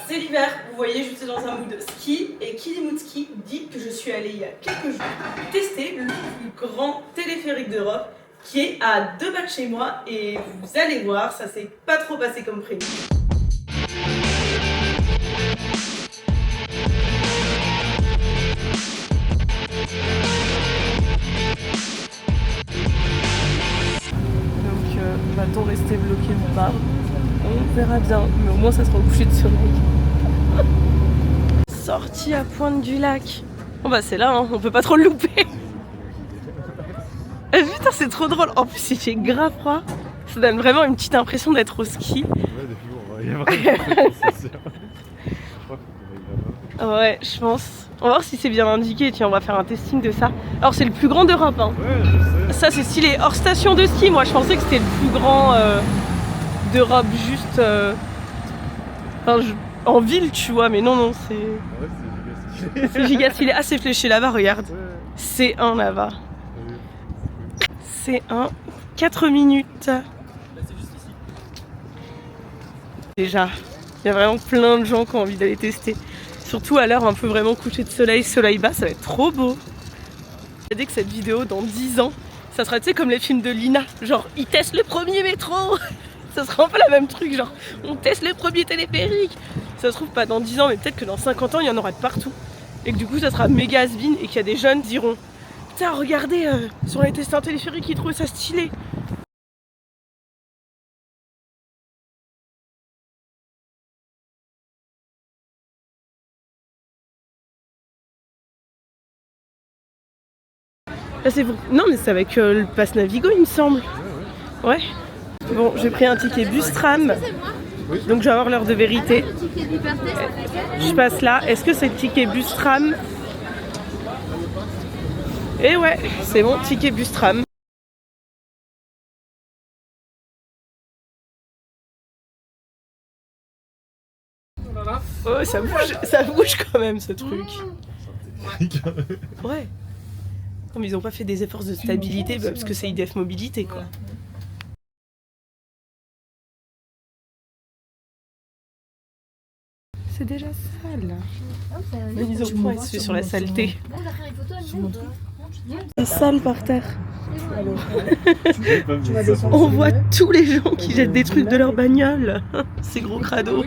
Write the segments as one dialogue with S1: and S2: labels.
S1: c'est l'hiver, vous voyez, je suis dans un mood ski et qui dit mood ski dit que je suis allée il y a quelques jours tester le plus grand téléphérique d'Europe qui est à 2 pas de chez moi et vous allez voir, ça s'est pas trop passé comme prévu. Donc va-t-on rester bloqué ou pas? On verra bien, mais au moins ça sera au coucher de soleil. Sortie à Pointe-du-Lac. Bon bah c'est là, hein, on peut pas trop le louper. Putain, c'est trop drôle. En plus, il fait grave froid. Ça donne vraiment une petite impression d'être au ski. Ouais, je pense. On va voir si c'est bien indiqué. Tiens, on va faire un testing de ça. Alors, c'est le plus grand d'Europe. Hein. Ouais, je sais. Ça, c'est stylé. Hors station de ski, moi, je pensais que c'était le plus grand d'Europe, juste en ville, tu vois. Mais non, c'est. Ouais, c'est giga stylé. Ah, c'est fléché là-bas, regarde. Ouais. C'est un là-bas. C'est un 4 minutes. Déjà, il y a vraiment plein de gens qui ont envie d'aller tester. Surtout à l'heure un peu vraiment coucher de soleil, soleil bas, ça va être trop beau. Dès que cette vidéo, dans 10 ans, ça sera, tu sais, comme les films de Lina. Genre, ils testent le premier métro. Ça sera un peu le même truc, genre, on teste le premier téléphérique. Ça se trouve pas dans 10 ans, mais peut-être que dans 50 ans, il y en aura de partout. Et que du coup, ça sera méga has-been et qu'il y a des jeunes qui diront: putain, regardez, sur les tests un téléphérique, ils trouvaient ça stylé. Là, c'est bon. Non, mais c'est avec le pass Navigo, il me semble. Ouais. Bon, j'ai pris un ticket bus tram. Donc, je vais avoir l'heure de vérité. Je passe là. Est-ce que c'est le ticket bus tram? Et ouais, c'est bon, ticket bus tram. Oh, ça bouge quand même ce truc. Ouais. Non, mais ils ont pas fait des efforts de stabilité parce que c'est IDF Mobilité, quoi. C'est déjà sale. La mise au point, elle se fait sur la saleté. C'est sale par terre. On voit tous les gens qui jettent des trucs de leur bagnole. Ces gros crados.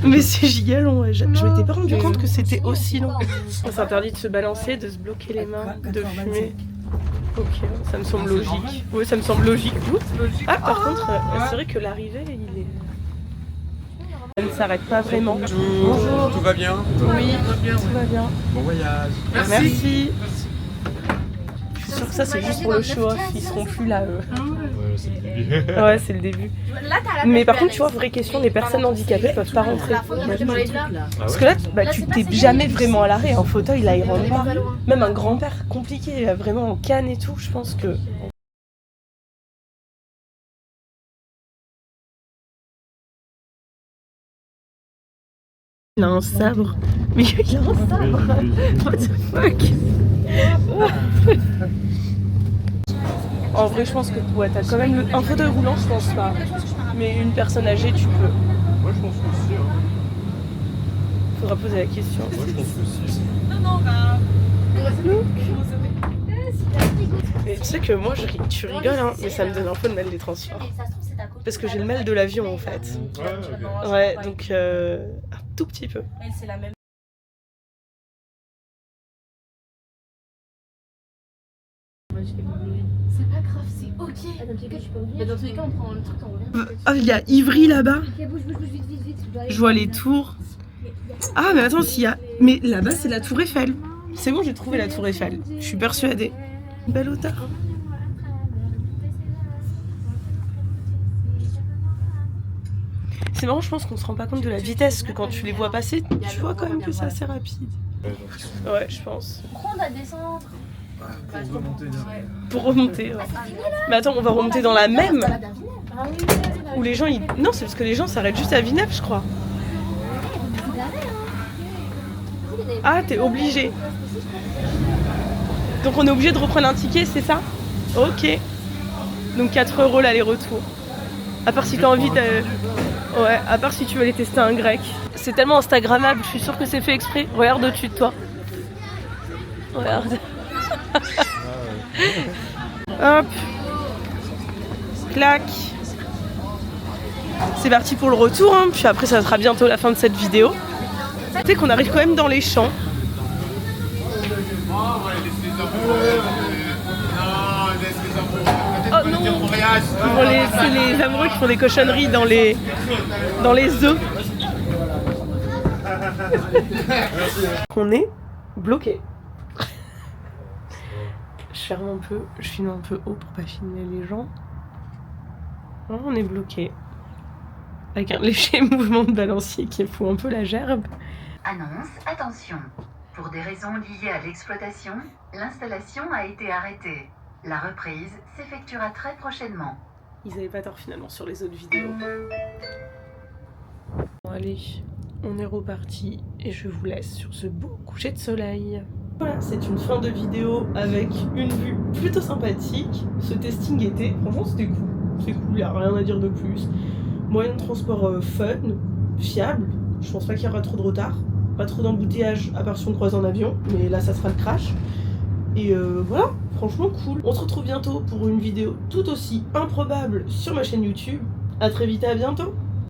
S1: Mais c'est giga long. Je m'étais pas rendu compte que c'était aussi long. On s'interdit de se balancer, de se bloquer les mains, de fumer. Ok, ça me semble logique. Oui, ça me semble logique. Ah, par contre, c'est vrai que l'arrivée, il est... Ça ne s'arrête pas vraiment.
S2: Bonjour, tout va bien?
S1: Oui, tout va bien.
S2: Bon voyage.
S1: Merci. Je suis sûre que ça c'est juste pour le show-off, ils seront plus là eux.
S2: Ouais, c'est le début.
S1: Ouais, c'est le début. Mais par contre, tu vois, vraie question, les personnes handicapées peuvent pas rentrer. Parce que là, bah, tu t'es jamais vraiment à l'arrêt. En fauteuil, là, ils rentrent pas. Même un grand-père compliqué, vraiment en canne et tout, je pense que... Il a un sabre. Mais il a un sabre. What the fuck? En vrai, je pense que ouais, t'as quand même un fauteuil roulant, je pense pas. Mais une personne âgée, tu peux.
S2: Moi, je pense que si. Hein.
S1: Faudra poser la question.
S2: Moi, je pense que si.
S1: Et tu sais que moi, tu rigoles, hein, mais ça me donne un peu le mal des transports. Parce que j'ai le mal de l'avion, en fait. Ouais, donc un tout petit peu. C'est la même.
S3: C'est pas grave, c'est ok. Dans tous les cas, tu peux revenir. Dans tous les cas, on prend le truc, on revient.
S1: Ah, il y a Ivry là-bas.
S3: Ok, bouge, vite.
S1: Je vois les tours. Ah, mais attends, s'il y a. Mais là-bas, c'est la Tour Eiffel. C'est bon, j'ai trouvé la Tour Eiffel. Je suis persuadée. Belle hauteur. C'est marrant, je pense qu'on se rend pas compte de la vitesse, que quand tu les vois passer, tu vois quand même que c'est assez rapide. Ouais, je pense.
S3: Pourquoi on va descendre?
S1: Pour remonter, ouais. Mais attends, on va remonter dans la même? Où les gens, ils... Non, c'est parce que les gens s'arrêtent juste à Villeneuve, je crois. Ah, t'es obligé. Donc on est obligé de reprendre un ticket, c'est ça? Ok. Donc 4 € l'aller-retour. À part si t'as envie de... Ouais, à part si tu veux aller tester un grec. C'est tellement instagrammable, je suis sûre que c'est fait exprès. Regarde au-dessus de toi. Regarde. Hop. Clac. C'est parti pour le retour, hein. Puis après ça sera bientôt la fin de cette vidéo. Tu sais qu'on arrive quand même dans les champs. Oh non, ils vont laisser les amoureux qui font des cochonneries dans les œufs. On est bloqué. Je ferme un peu, je filme un peu haut pour pas filmer les gens. Non, on est bloqué. Avec un léger mouvement de balancier qui fout un peu la gerbe.
S4: Annonce, attention. Pour des raisons liées à l'exploitation, l'installation a été arrêtée. La reprise s'effectuera très prochainement.
S1: Ils avaient pas tort finalement sur les autres vidéos. Bon allez, on est reparti et je vous laisse sur ce beau coucher de soleil. Voilà, c'est une fin de vidéo avec une vue plutôt sympathique. Ce testing été, franchement c'était cool. C'est cool, y a rien à dire de plus. Moyen de transport fun, fiable. Je pense pas qu'il y aura trop de retard. Pas trop d'embouteillage à part si on croise en avion, mais là ça sera le crash. Et voilà, franchement cool. On se retrouve bientôt pour une vidéo tout aussi improbable sur ma chaîne YouTube. A très vite et à bientôt.